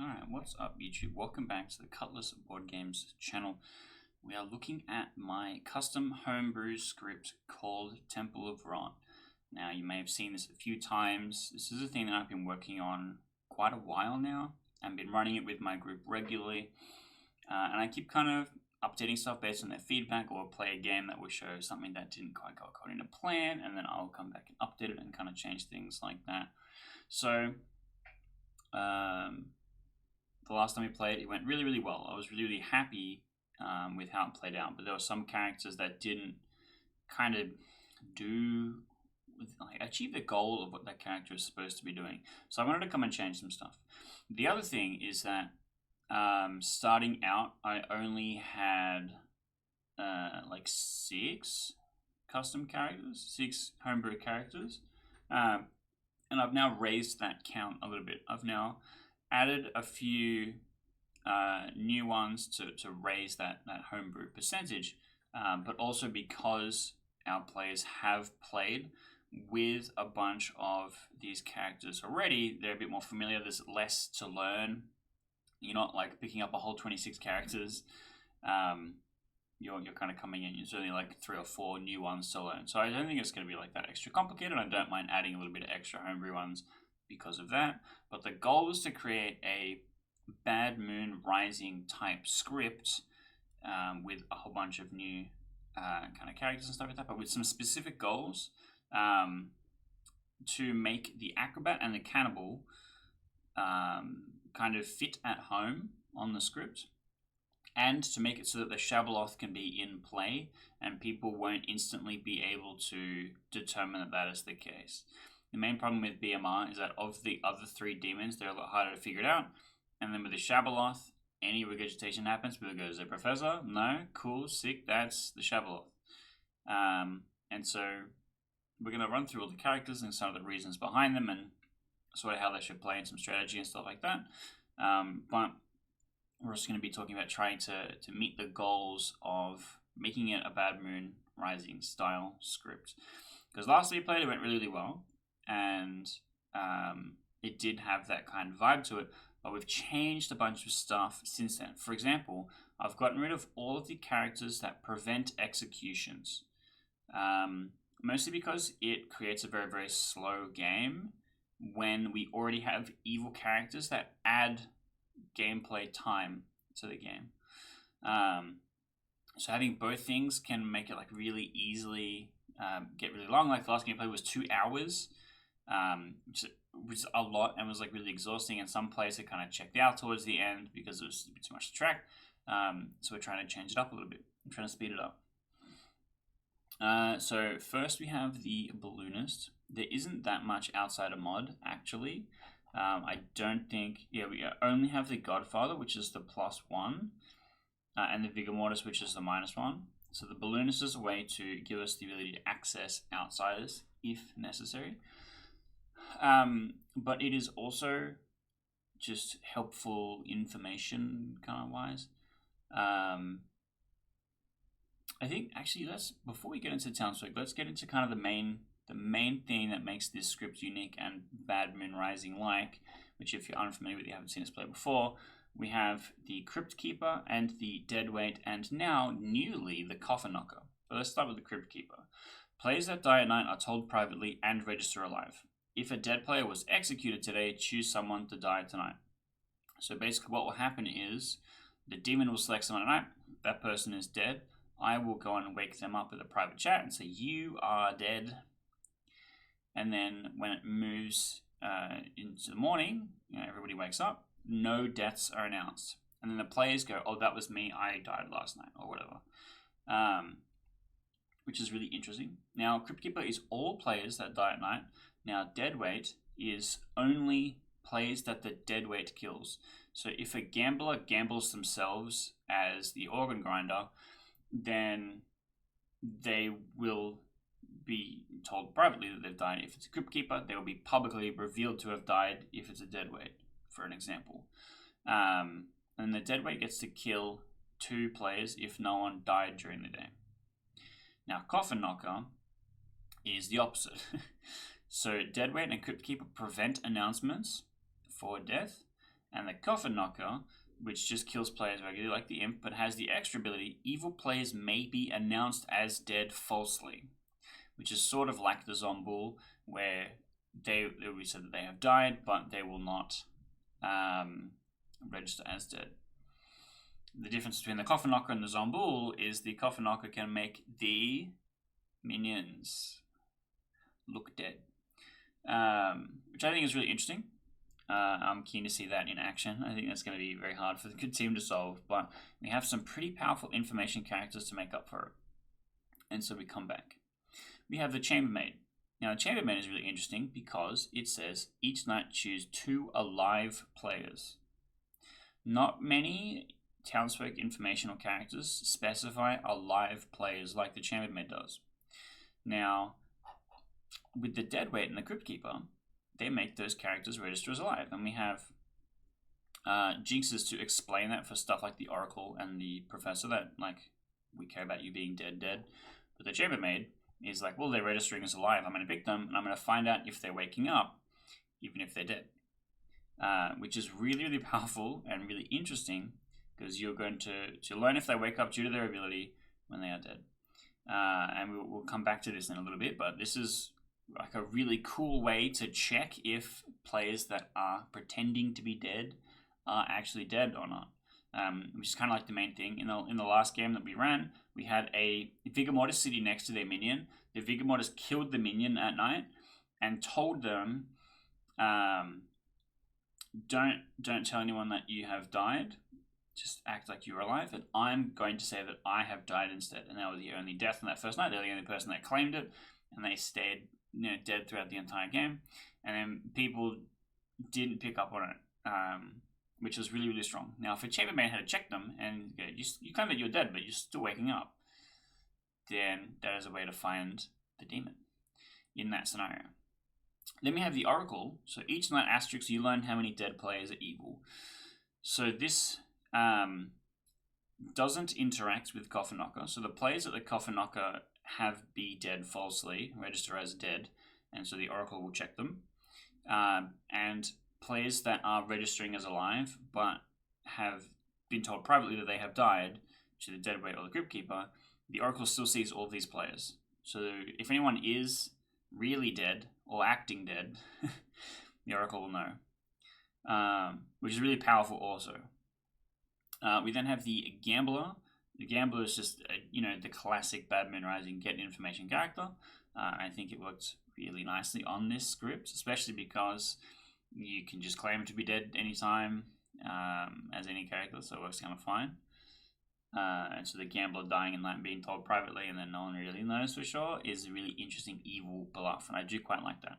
Alright, what's up YouTube? Welcome back to the Cutlass Board Games channel. We are looking at my custom homebrew script called Temple of Rot. Now you may have seen this a few times. This is a thing that I've been working on quite a while now and been running it with my group regularly. And I keep kind of updating stuff based on their feedback, or play a game that will show something that didn't quite go according to plan, and then I'll come back and update it and kind of change things like that. So the last time we played, it went really well. I was really happy with how it played out, but there were some characters that didn't kind of achieve the goal of what that character is supposed to be doing. So I wanted to come and change some stuff. The other thing is that starting out, I only had like 6 custom characters, 6 homebrew characters, and I've now raised that count a little bit. I've now added a few new ones to raise that homebrew percentage, but also because our players have played with a bunch of these characters already, they're a bit more familiar. There's less to learn. You're not like picking up a whole 26 characters. You're kind of coming in. There's only like 3 or 4 new ones to learn. So I don't think it's going to be like that extra complicated. I don't mind adding a little bit of extra homebrew ones because of that. But the goal was to create a Bad Moon Rising type script with a whole bunch of new kind of characters and stuff like that, but with some specific goals to make the acrobat and the cannibal kind of fit at home on the script, and to make it so that the Shabaloth can be in play and people won't instantly be able to determine that that is the case. The main problem with BMR is that of the other 3 demons, they're a lot harder to figure it out. And then with the Shabaloth, any regurgitation happens, people go, is it Professor? No? Cool, sick, that's the Shabaloth. And so we're going to run through all the characters and some of the reasons behind them and sort of how they should play and some strategy and stuff like that. But we're also going to be talking about trying to meet the goals of making it a Bad Moon Rising style script. Because last time we played, it went really well, and it did have that kind of vibe to it, but we've changed a bunch of stuff since then. For example, I've gotten rid of all of the characters that prevent executions, mostly because it creates a very slow game when we already have evil characters that add gameplay time to the game. So having both things can make it like really easily get really long. Like the last game I played was 2 hours, which is a lot and was like really exhausting, and some players had kind of checked out towards the end because it was a bit too much to track. So we're trying to change it up a little bit. I'm trying to speed it up. So first we have the Balloonist. There isn't that much outside a mod, actually. I don't think, we only have the Godfather, which is the +1, and the Vigor Mortis, which is the -1. So the Balloonist is a way to give us the ability to access outsiders if necessary. But it is also just helpful information kind of wise. I think actually before we get into Townsfolk, let's get into kind of the main thing that makes this script unique and Bad Moon Rising like, which if you're unfamiliar with, you haven't seen us play before, we have the Crypt Keeper and the Deadweight, and now newly the Coffin Knocker. But let's start with the Crypt Keeper. Players that die at night are told privately and register alive. If a dead player was executed today, choose someone to die tonight. So basically what will happen is the demon will select someone at night, that person is dead, I will go and wake them up with a private chat and say, you are dead. And then when it moves into the morning, everybody wakes up, no deaths are announced. And then the players go, oh, that was me, I died last night, or whatever. Which is really interesting. Now, Crypt Keeper is all players that die at night. Now, Deadweight is only players that the Deadweight kills. So if a gambler gambles themselves as the organ grinder, then they will be told privately that they've died. If it's a Crypt Keeper, they will be publicly revealed to have died if it's a Deadweight, for an example. And the Deadweight gets to kill 2 players if no one died during the day. Now, Coffin Knocker is the opposite. So Deadweight and Crypt Keeper prevent announcements for death, And the Coffin Knocker, which just kills players regularly like the Imp, but has the extra ability, evil players may be announced as dead falsely, which is sort of like the Zombull, where we said that they have died, but they will not register as dead. The difference between the Coffin Knocker and the Zombull is the Coffin Knocker can make the minions look dead, which I think is really interesting. I'm keen to see that in action. I think that's going to be very hard for the good team to solve, but we have some pretty powerful information characters to make up for it. And so we come back. We have the Chambermaid. Now, the Chambermaid is really interesting because it says each night choose 2 alive players. Not many townsfolk informational characters specify alive players like the Chambermaid does. Now, with the Deadweight and the Crypt Keeper, they make those characters register as alive, and we have jinxes to explain that for stuff like the Oracle and the Professor, that like we care about you being dead. But the Chambermaid is like, well, they're registering as alive. I'm going to pick them, and I'm going to find out if they're waking up, even if they're dead, which is really, really powerful and really interesting because you're going to learn if they wake up due to their ability when they are dead. And we'll come back to this in a little bit, but this is like a really cool way to check if players that are pretending to be dead are actually dead or not, which is kind of like the main thing. In the last game that we ran, we had a Vigor Mortis sitting next to their minion. The Vigor Mortis killed the minion at night and told them, don't tell anyone that you have died. Just act like you're alive, and I'm going to say that I have died instead. And that was the only death on that first night. They're the only person that claimed it, and they stayed dead throughout the entire game. And then people didn't pick up on it, which was really, really strong. Now, if a Chambermaid had to check them and go, you claim that you're dead, but you're still waking up, then that is a way to find the demon in that scenario. Then we have the Oracle. So each night asterisk, you learn how many dead players are evil. So this doesn't interact with Coffin Knocker. So the players that the Coffin Knocker have be dead falsely register as dead, and so the Oracle will check them. And players that are registering as alive but have been told privately that they have died to the Deadweight or the Crypt Keeper, the Oracle still sees all these players. So if anyone is really dead or acting dead, the Oracle will know, which is really powerful also. We then have the Gambler. The Gambler is just, the classic Bad Moon Rising get information character. I think it works really nicely on this script, especially because you can just claim to be dead anytime as any character, so it works kind of fine. And so the Gambler dying and that being told privately and then no one really knows for sure is a really interesting evil bluff, and I do quite like that.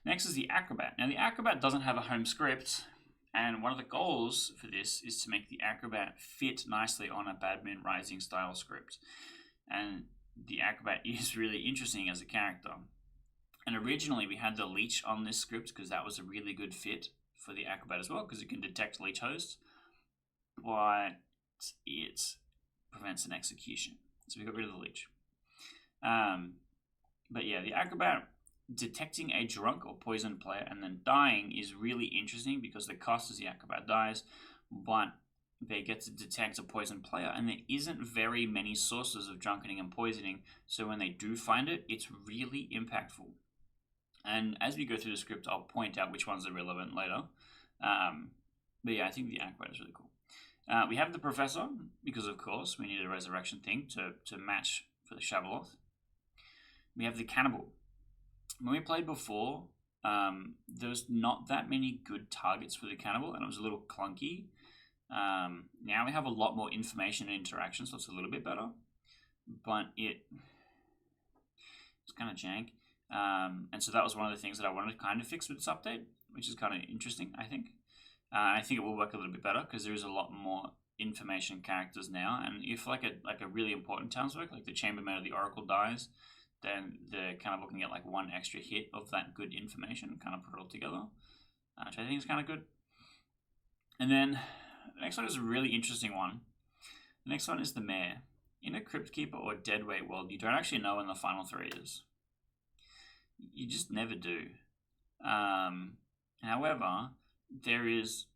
Next is the Acrobat. Now the Acrobat doesn't have a home script, and one of the goals for this is to make the Acrobat fit nicely on a Bad Moon Rising style script. And the Acrobat is really interesting as a character. And originally we had the Leech on this script because that was a really good fit for the Acrobat as well, because it can detect Leech hosts, but it prevents an execution. So we got rid of the Leech. But yeah, the Acrobat detecting a drunk or poisoned player and then dying is really interesting because the cost is the Acrobat dies, but they get to detect a poisoned player, and there isn't very many sources of drunkening and poisoning, so when they do find it, it's really impactful. And as we go through the script, I'll point out which ones are relevant later. But yeah, I think the Acrobat is really cool. We have the Professor, because of course we need a resurrection thing to match for the Shabaloth. We have the Cannibal. When we played before, there was not that many good targets for the Cannibal, and it was a little clunky. Now we have a lot more information and interaction, so it's a little bit better, but it's kind of jank. And so that was one of the things that I wanted to kind of fix with this update, which is kind of interesting, I think. I think it will work a little bit better because there is a lot more information characters now, and if like a really important townsfolk, like the Chambermaid or the Oracle dies, then they're kind of looking at like one extra hit of that good information, kind of put it all together, which I think is kind of good. And then the next one is a really interesting one. The next one is the Mayor. In a Crypt Keeper or Deadweight world, you don't actually know when the final 3 is. You just never do. However, there is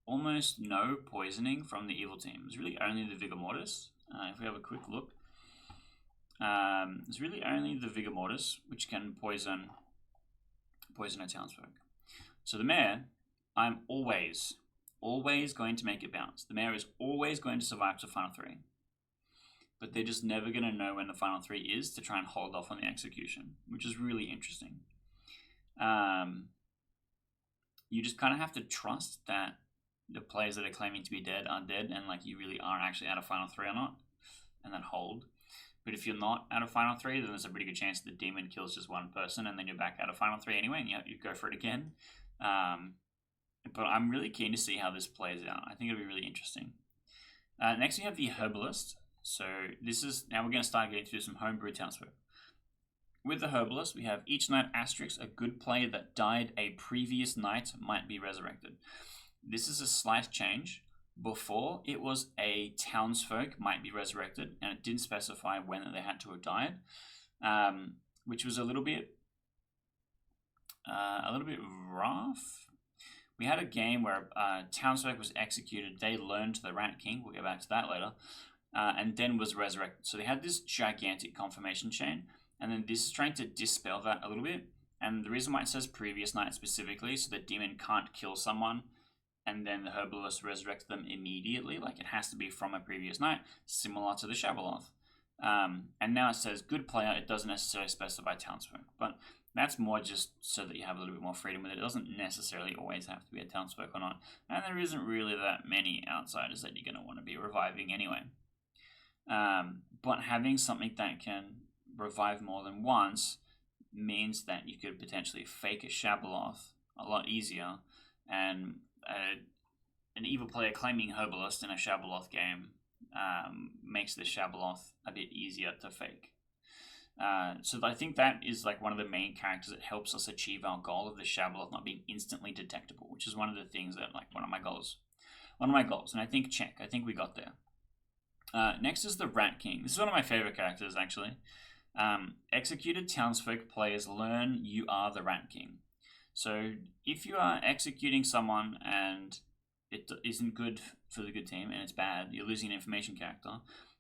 almost no poisoning from the evil team. It's really only the Vigor Mortis. If we have a quick look, it's really only the Vigor Mortis which can poison a townsfolk. So the mayor, I'm always going to make it bounce. The mayor is always going to survive to final 3. But they're just never going to know when the final 3 is to try and hold off on the execution, which is really interesting. You just kind of have to trust that the players that are claiming to be dead are dead, and like you really are actually out of final 3 or not, and then hold. But if you're not out of final 3, then there's a pretty good chance the demon kills just one person, and then you're back out of final 3 anyway, and you go for it again. But I'm really keen to see how this plays out. I think it'll be really interesting. Next we have the Herbalist. So this is, now we're going to start getting through some homebrew townsfolk. With the Herbalist, we have each night asterisk, a good player that died a previous night might be resurrected. This is a slight change. Before, it was a townsfolk might be resurrected, and it didn't specify when they had to have died, which was a little bit rough. We had a game where townsfolk was executed. They learned the Rat King. We'll get back to that later. And then was resurrected. So they had this gigantic confirmation chain, and then this is trying to dispel that a little bit. And the reason why it says previous night specifically, so the demon can't kill someone and then the Herbalist resurrects them immediately. Like, it has to be from a previous night, similar to the Shabaloth. And now it says good player. It doesn't necessarily specify townsfolk, but that's more just so that you have a little bit more freedom with it. It doesn't necessarily always have to be a townsfolk or not. And there isn't really that many outsiders that you're going to want to be reviving anyway. But having something that can revive more than once means that you could potentially fake a Shabaloth a lot easier, and an evil player claiming Herbalist in a Shabaloth game makes the Shabaloth a bit easier to fake. So I think that is like one of the main characters that helps us achieve our goal of the Shabaloth not being instantly detectable, which is one of the things that, like, one of my goals, and I think I think we got there. Next is the Rat King. This is one of my favorite characters, actually. Executed townsfolk players learn you are the Rat King. So if you are executing someone and it isn't good for the good team and it's bad, you're losing an information character,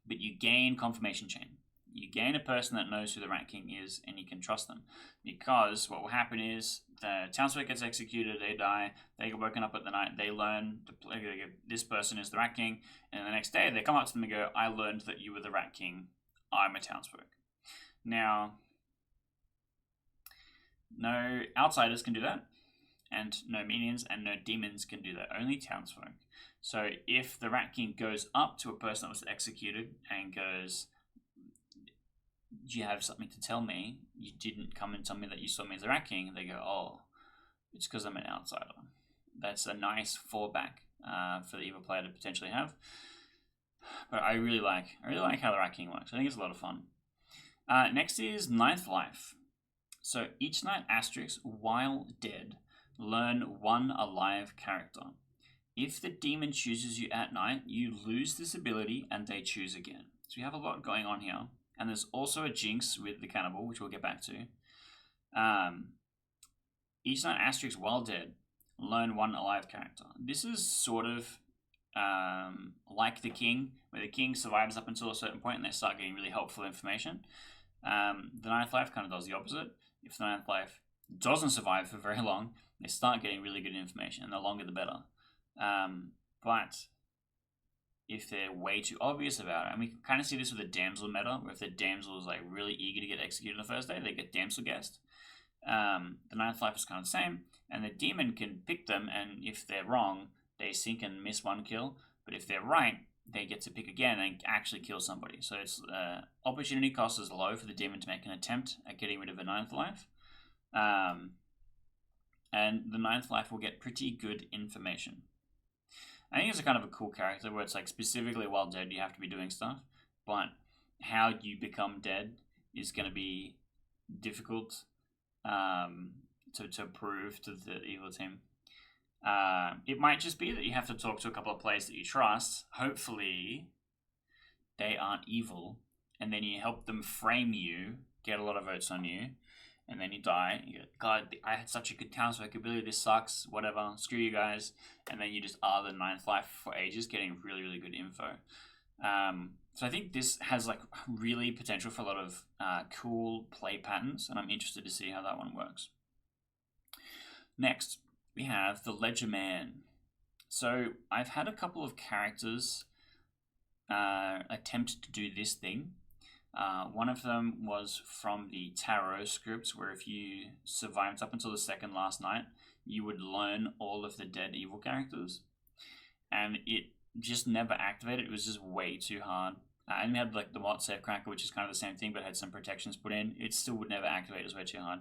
but you gain confirmation chain. You gain a person that knows who the Rat King is, and you can trust them. Because what will happen is the townsfolk gets executed, they die, they get woken up at the night, they learn this person is the Rat King, and the next day they come up to them and go, I learned that you were the Rat King, I'm a townsfolk. Now, no outsiders can do that, and no minions and no demons can do that, only townsfolk. So if the Rat King goes up to a person that was executed and goes, do you have something to tell me? You didn't come and tell me that you saw me as the Rat King. They go, oh, it's because I'm an outsider. That's a nice fallback for the evil player to potentially have. But I really like how the Rat King works. I think it's a lot of fun. Next is Ninth Life. So each night asterisk, while dead, learn one alive character. If the demon chooses you at night, you lose this ability and they choose again. So you have a lot going on here. And there's also a jinx with the cannibal, which we'll get back to. Each night asterisk, while dead, learn one alive character. This is sort of like the king, where the king survives up until a certain point and they start getting really helpful information. The Ninth Life kind of does the opposite. If the Ninth Life doesn't survive for very long, they start getting really good information, and the longer the better. But if they're way too obvious about it, and we can kind of see this with the damsel meta, where if the damsel is like really eager to get executed on the first day, they get damsel guessed. The Ninth Life is kind of the same, and the demon can pick them, and if they're wrong, they sink and miss one kill, but if they're right, they get to pick again and actually kill somebody. So it's opportunity cost is low for the demon to make an attempt at getting rid of a Ninth Life. And the Ninth Life will get pretty good information. I think it's a kind of a cool character where it's like specifically while dead you have to be doing stuff, but how you become dead is going to be difficult to prove to the evil team. It might just be that you have to talk to a couple of players that you trust. Hopefully they aren't evil, and then you help them frame you, get a lot of votes on you, and then you die. You go, God, I had such a good townsfolk ability. This sucks. Whatever. Screw you guys. And then you just are the 9th life for ages, getting really, really good info. So I think this has like really potential for a lot of cool play patterns, and I'm interested to see how that one works. Next, we have the Ledger Man. So I've had a couple of characters attempt to do this thing. One of them was from the Tarot scripts, where if you survived up until the second last night, you would learn all of the dead evil characters, and it just never activated. It was just way too hard. And we had like the Watt Safe Cracker, which is kind of the same thing, but had some protections put in. It still would never activate. It was way too hard.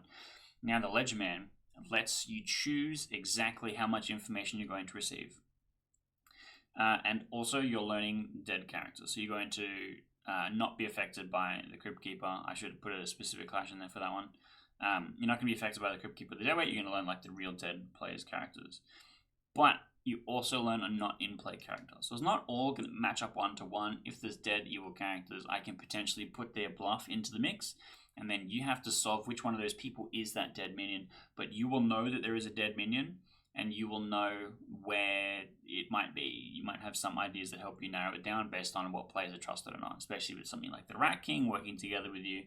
Now the Ledger Man lets you choose exactly how much information you're going to receive. And also you're learning dead characters. So you're going to not be affected by the Crypt Keeper. I should put a specific clash in there for that one. You're not going to be affected by the Crypt Keeper the dead weight. You're going to learn like the real dead players' characters. But you also learn a not in play character. So it's not all going to match up 1-to-1. If there's dead evil characters, I can potentially put their bluff into the mix, and then you have to solve which one of those people is that dead minion. But you will know that there is a dead minion, and you will know where it might be. You might have some ideas that help you narrow it down based on what players are trusted or not, especially with something like the Rat King working together with you.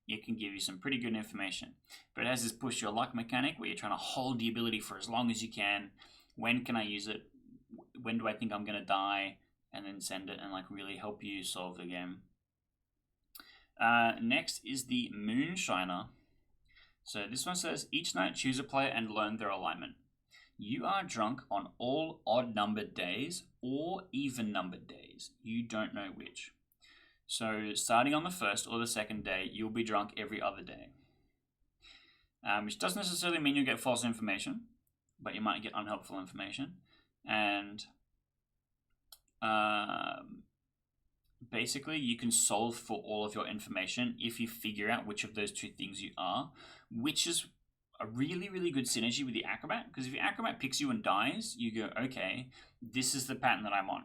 It can give you some pretty good information. But it has this push your luck mechanic where you're trying to hold the ability for as long as you can. When can I use it? When do I think I'm going to die? And then send it and like really help you solve the game. Next is the Moonshiner. So this one says, each night choose a player and learn their alignment. You are drunk on all odd-numbered days or even-numbered days. You don't know which. So starting on the first or the second day, you'll be drunk every other day. Which doesn't necessarily mean you'll get false information, but you might get unhelpful information. And basically, you can solve for all of your information if you figure out which of those two things you are, which is a really, really good synergy with the Acrobat, because if your Acrobat picks you and dies, you go, okay, this is the pattern that I'm on.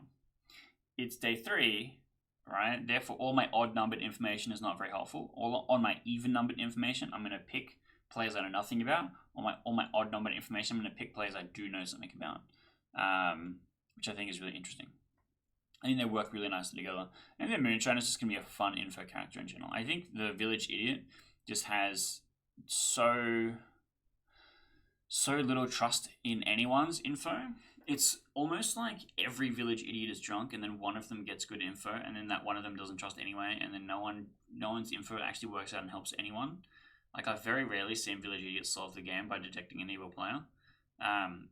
It's day 3, right? Therefore, all my odd-numbered information is not very helpful. On my even-numbered information, I'm going to pick players I know nothing about. On my odd-numbered information, I'm going to pick players I do know something about, which I think is really interesting. I think they work really nicely together. And the Moonshiner is just going to be a fun info character in general. I think the Village Idiot just has so little trust in anyone's info. It's almost like every village idiot is drunk, and then one of them gets good info, and then that one of them doesn't trust anyway, and then no one's info actually works out and helps anyone. Like, I've very rarely seen village idiots solve the game by detecting an evil player.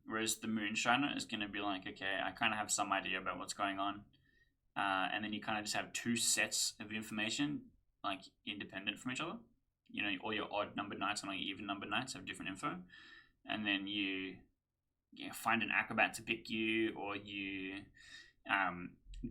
Whereas the Moonshiner is going to be like, okay, I kind of have some idea about what's going on, and then you kind of just have two sets of information, like independent from each other. You know, all your odd numbered nights and all your even numbered nights have different info. And then you find an Acrobat to pick you, or you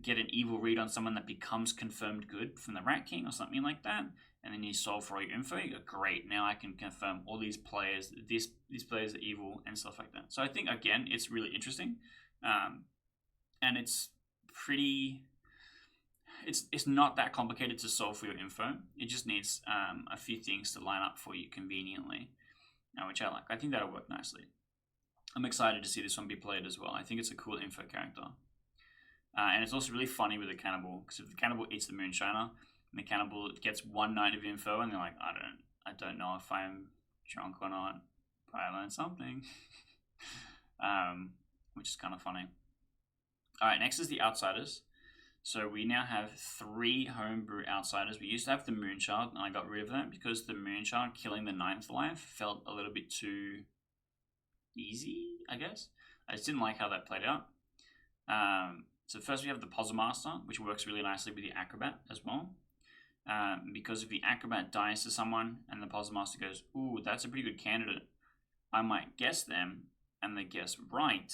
get an evil read on someone that becomes confirmed good from the Rat King or something like that, and then you solve for all your info. You go, great, now I can confirm all these players, these players are evil and stuff like that. So I think, again, it's really interesting, and it's pretty... It's not that complicated to solve for your info. It just needs a few things to line up for you conveniently, which I like. I think that'll work nicely. I'm excited to see this one be played as well. I think it's a cool info character. And it's also really funny with the Cannibal, because if the Cannibal eats the Moonshiner, and the Cannibal gets one night of info, and they're like, I don't know if I'm drunk or not, but I learned something. Which is kind of funny. Alright, next is the Outsiders. So we now have 3 homebrew outsiders. We used to have the Moonchild, and I got rid of that because the Moonchild killing the 9th life felt a little bit too easy, I guess. I just didn't like how that played out. So first we have the Puzzle Master, which works really nicely with the Acrobat as well. Because if the Acrobat dies to someone and the Puzzle Master goes, ooh, that's a pretty good candidate, I might guess them, and they guess right,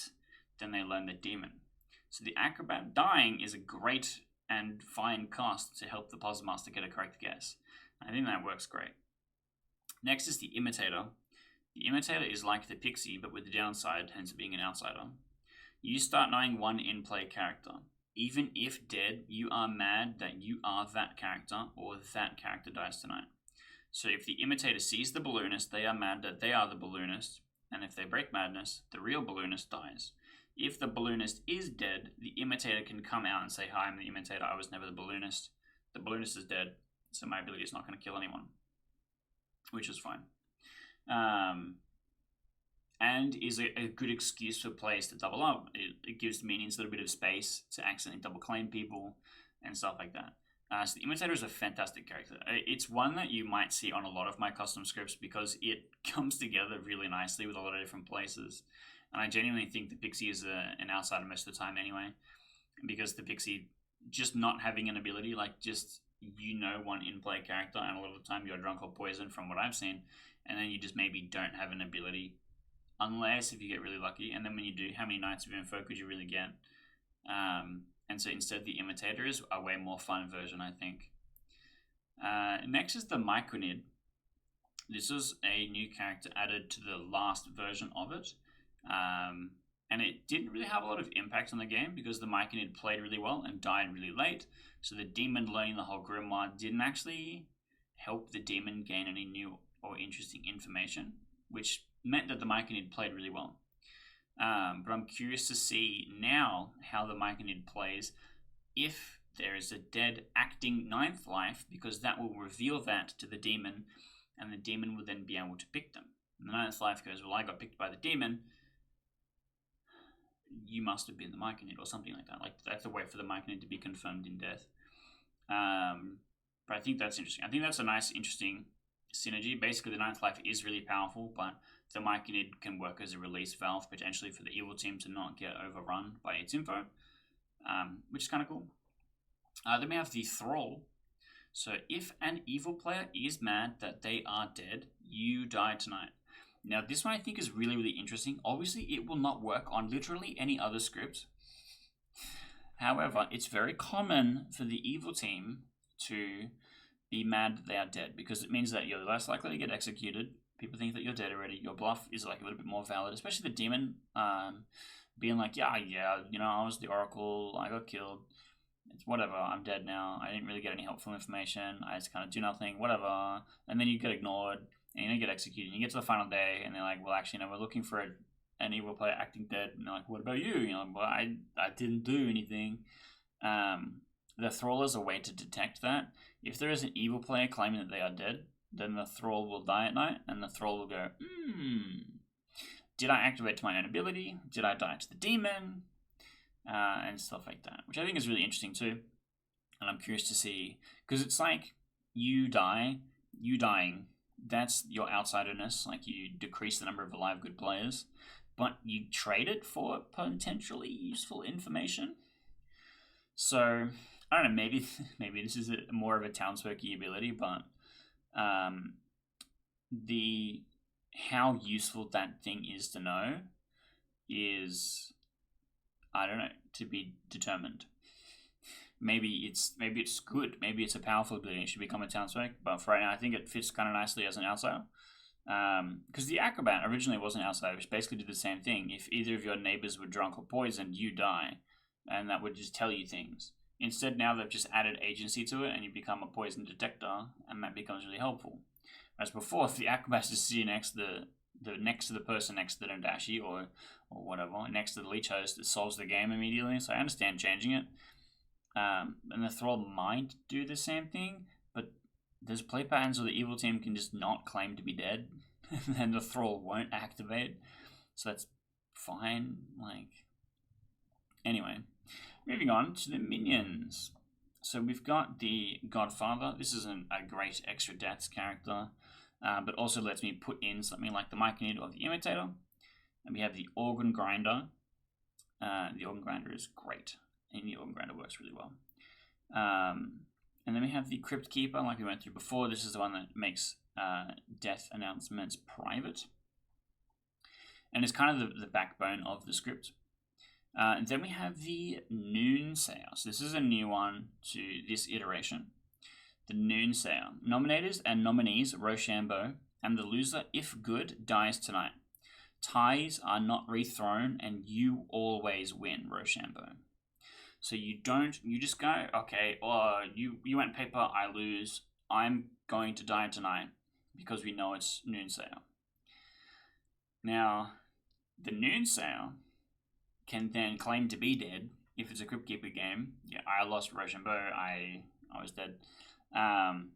then they learn the Demon. So the Acrobat dying is a great and fine cost to help the Puzzle Master get a correct guess. I think that works great. Next is the Imitator. The Imitator is like the Pixie, but with the downside, hence being an outsider. You start knowing one in-play character. Even if dead, you are mad that you are that character, or that character dies tonight. So if the imitator sees the balloonist, they are mad that they are the balloonist, and if they break madness, the real balloonist dies. If the balloonist is dead, the imitator can come out and say, "Hi, I'm the imitator, I was never the balloonist. The balloonist is dead, so my ability is not going to kill anyone," which is fine. And is a good excuse for players to double up. It gives the minions a little bit of space to accidentally double claim people and stuff like that. So the Imitator is a fantastic character. It's one that you might see on a lot of my custom scripts because it comes together really nicely with a lot of different places. And I genuinely think the Pixie is an outsider most of the time anyway, because the Pixie just not having an ability, like just one in-play character, and a lot of the time you're drunk or poisoned from what I've seen, and then you just maybe don't have an ability, unless if you get really lucky, and then when you do, how many Knights of Info could you really get? And so instead the Imitator is a way more fun version, I think. Next is the Myconid. This is a new character added to the last version of it. And it didn't really have a lot of impact on the game because the Myconid played really well and died really late. So the demon learning the whole grimoire didn't actually help the demon gain any new or interesting information, which meant that the Myconid played really well. But I'm curious to see now how the Myconid plays if there is a dead acting ninth life, because that will reveal that to the demon, and the demon will then be able to pick them. And the ninth life goes, "Well, I got picked by the demon. You must have been the Myconid," or something like that. Like, they have to wait for the Myconid to be confirmed in death. But I think that's interesting. I think that's a nice, interesting synergy. Basically, the ninth life is really powerful, but the Myconid can work as a release valve potentially for the evil team to not get overrun by its info, which is kind of cool. Then we have the Thrall. So if an evil player is mad that they are dead, you die tonight. Now, this one I think is really, really interesting. Obviously, it will not work on literally any other script. However, it's very common for the evil team to be mad that they are dead, because it means that you're less likely to get executed. People think that you're dead already. Your bluff is like a little bit more valid, especially the demon being like, yeah, I was the Oracle, I got killed. It's whatever, I'm dead now. I didn't really get any helpful information. I just kind of do nothing, whatever. And then you get ignored, and you get executed. And you get to the final day, and they're like, well, actually, no, we're looking for an evil player acting dead. And they're like, what about you? Well, I didn't do anything. The Thrall is a way to detect that. If there is an evil player claiming that they are dead, then the Thrall will die at night, and the Thrall will go, did I activate to my own ability? Did I die to the demon? And stuff like that, which I think is really interesting too. And I'm curious to see, because it's like you dying, that's your outsiderness. Like, you decrease the number of alive good players, but you trade it for potentially useful information. So I don't know, maybe this is more of a townsfolky ability, but how useful that thing is to know is, I don't know, to be determined. Maybe it's good. Maybe it's a powerful ability. It should become a townsfolk. But for right now, I think it fits kind of nicely as an outsider. Because the Acrobat originally was an outsider, which basically did the same thing. If either of your neighbors were drunk or poisoned, you die, and that would just tell you things. Instead, now they've just added agency to it, and you become a poison detector, and that becomes really helpful. Whereas before, if the Acrobat just sit next to the person next to the Nadashi or whatever, next to the Leech Host, it solves the game immediately. So I understand changing it. And the Thrall might do the same thing, but there's play patterns where the evil team can just not claim to be dead, and then the Thrall won't activate. So that's fine. Anyway, moving on to the minions. So we've got the Godfather. This is a great extra deaths character, but also lets me put in something like the Myconid or the Imitator. And we have the Organ Grinder. The Organ Grinder is great, and the Organ Grinder works really well. And then we have the Crypt Keeper, like we went through before. This is the one that makes death announcements private, and it's kind of the backbone of the script. And then we have the Noonsayer. So this is a new one to this iteration. The Noonsayer. Nominators and nominees Rochambeau, and the loser, if good, dies tonight. Ties are not rethrown, and you always win, Rochambeau. So you just go, okay, you went paper, I lose, I'm going to die tonight. because we know it's Noonsayer. Now, the Noonsayer can then claim to be dead if it's a Crypt Keeper game. Yeah, I lost Rochambeau, I was dead. And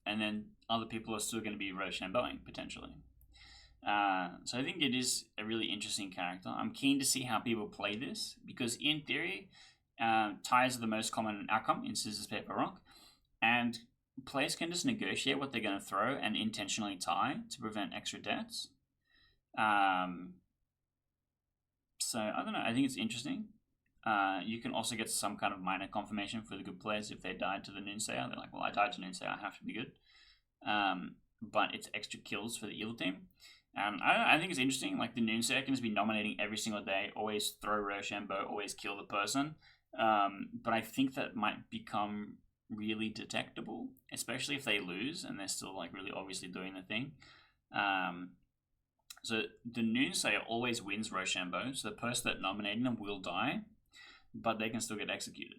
then other people are still going to be Rochambeauing, potentially. So I think it is a really interesting character. I'm keen to see how people play this, because in theory, ties are the most common outcome in Scissors, Paper, Rock, and players can just negotiate what they're going to throw and intentionally tie to prevent extra deaths. So I don't know, I think it's interesting. You can also get some kind of minor confirmation for the good players if they died to the Noonsayer. They're like, well, I died to Noonsayer, I have to be good. But it's extra kills for the evil team. I don't know, I think it's interesting. Like, the Noonsayer can just be nominating every single day, always throw Rochambeau, always kill the person. But I think that might become really detectable, especially if they lose and they're still like really obviously doing the thing. So the Noonsayer always wins Rochambeau, so the person that nominated them will die, but they can still get executed.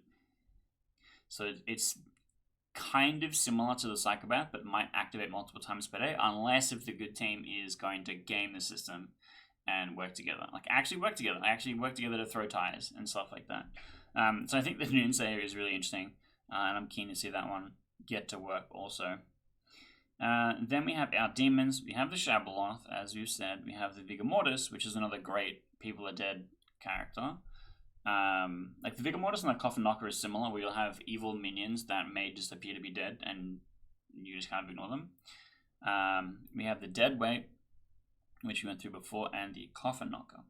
So it's kind of similar to the Psychopath, but might activate multiple times per day, unless if the good team is going to game the system and work together. Like, actually work together. I actually work together to throw ties and stuff like that. So I think the Noonsayer is really interesting, and I'm keen to see that one get to work also. Then we have our demons. We have the Shabaloth, as we've said. We have the Vigor Mortis, which is another great People Are Dead character. Like, the Vigor Mortis and the Coffin Knocker is similar, where you'll have evil minions that may just appear to be dead, and you just kind of ignore them. We have the Dead Weight, which we went through before, and the Coffin Knocker.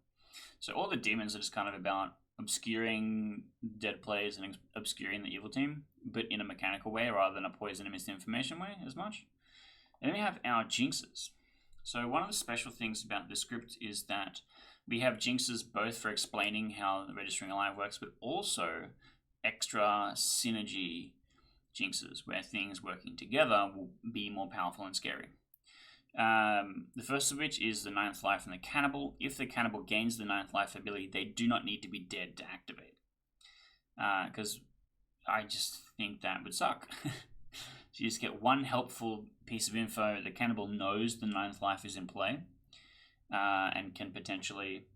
So all the demons are just kind of about obscuring dead players and obscuring the evil team, but in a mechanical way rather than a poison and misinformation way as much. And then we have our jinxes. So one of the special things about this script is that we have jinxes both for explaining how the Registering Alive works, but also extra synergy jinxes, where things working together will be more powerful and scary. The first of which is the 9th life and the Cannibal. If the Cannibal gains the 9th life ability, they do not need to be dead to activate. Because I just think that would suck. So you just get one helpful piece of info. The Cannibal knows the 9th life is in play, and can potentially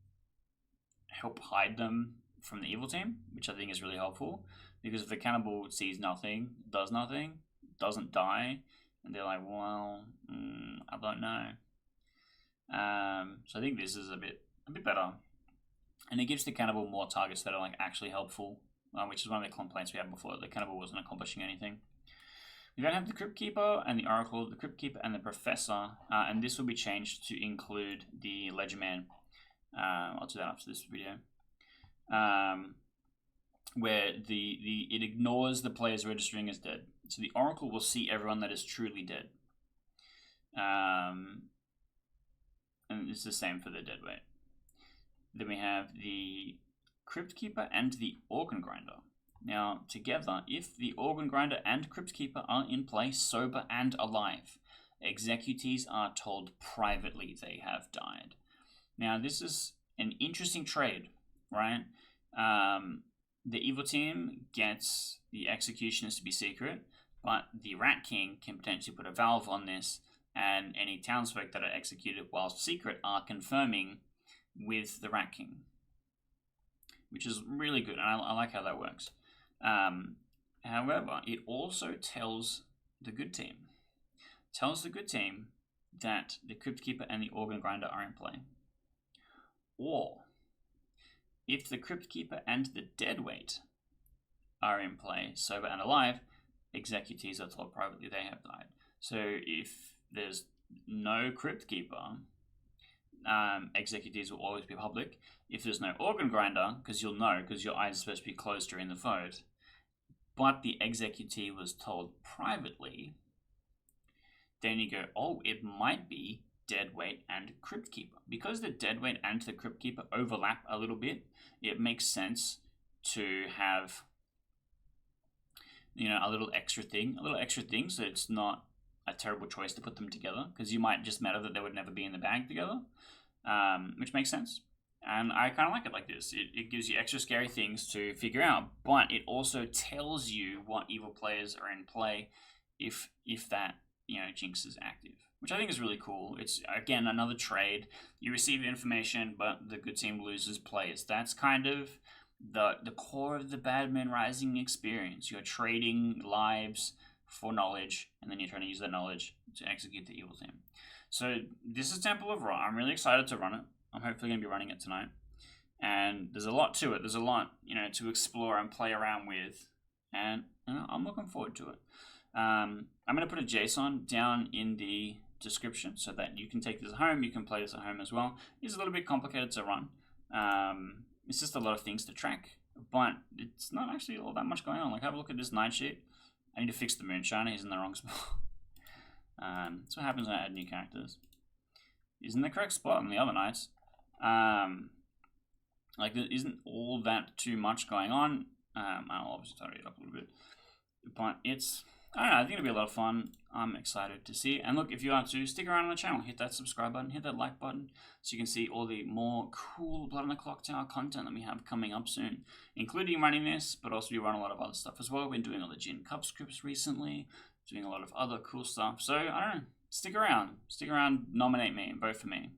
help hide them from the evil team, which I think is really helpful. Because if the Cannibal sees nothing, does nothing, doesn't die, and they're like, well, I don't know. So I think this is a bit better, and it gives the Cannibal more targets that are like actually helpful, which is one of the complaints we had before. The Cannibal wasn't accomplishing anything. We then have the Crypt Keeper and the Oracle, the Crypt Keeper and the Professor, and this will be changed to include the Ledger Man. I'll do that after this video. Where it ignores the players registering as dead. So the Oracle will see everyone that is truly dead. And it's the same for the Dead Weight. Then we have the Crypt Keeper and the Organ Grinder. Now, together, if the Organ Grinder and Crypt Keeper are in play, sober and alive, executees are told privately they have died. Now, this is an interesting trade, right? The evil team gets the executioners to be secret, but the Rat King can potentially put a valve on this, and any townsfolk that are executed whilst secret are confirming with the Rat King, which is really good, and I like how that works. However, it also tells the good team. That the Crypt Keeper and the Organ Grinder are in play. Or, if the Crypt Keeper and the Dead Weight are in play, sober and alive, executees are told privately they have died. So if there's no Crypt Keeper, executees will always be public. If there's no Organ Grinder, because you'll know, because your eyes are supposed to be closed during the vote, but the executee was told privately, then you go, oh, it might be Dead Weight and Crypt Keeper. Because the Dead Weight and the Crypt Keeper overlap a little bit, it makes sense to have, a little extra thing, so it's not a terrible choice to put them together, because you might just matter that they would never be in the bag together, which makes sense. And I kind of like it like this. It gives you extra scary things to figure out, but it also tells you what evil players are in play if that Jinx is active, which I think is really cool. It's, again, another trade. You receive information, but the good team loses players. That's kind of the core of the Badman Rising experience. You're trading lives for knowledge, and then you're trying to use that knowledge to execute the evil team. So this is Temple of Ra. I'm really excited to run it. I'm hopefully going to be running it tonight. And there's a lot to it. There's a lot, to explore and play around with. And I'm looking forward to it. I'm going to put a JSON down in the description so that you can take this home. You can play this at home as well. It's a little bit complicated to run. It's just a lot of things to track, but it's not actually all that much going on. Like, have a look at this night sheet. I need to fix the Moonshiner. He's in the wrong spot. That's what happens when I add new characters. He's in the correct spot on the other nights. Like, there isn't all that too much going on. I'll obviously tidy it up a little bit. But it's, I don't know, I think it'll be a lot of fun. I'm excited to see it. And look, if you are to, stick around on the channel. Hit that subscribe button, hit that like button, so you can see all the more cool Blood on the Clocktower content that we have coming up soon, including running this, but also we run a lot of other stuff as well. We've been doing all the Jin Cup scripts recently, doing a lot of other cool stuff. So, I don't know, stick around, nominate me, and vote for me.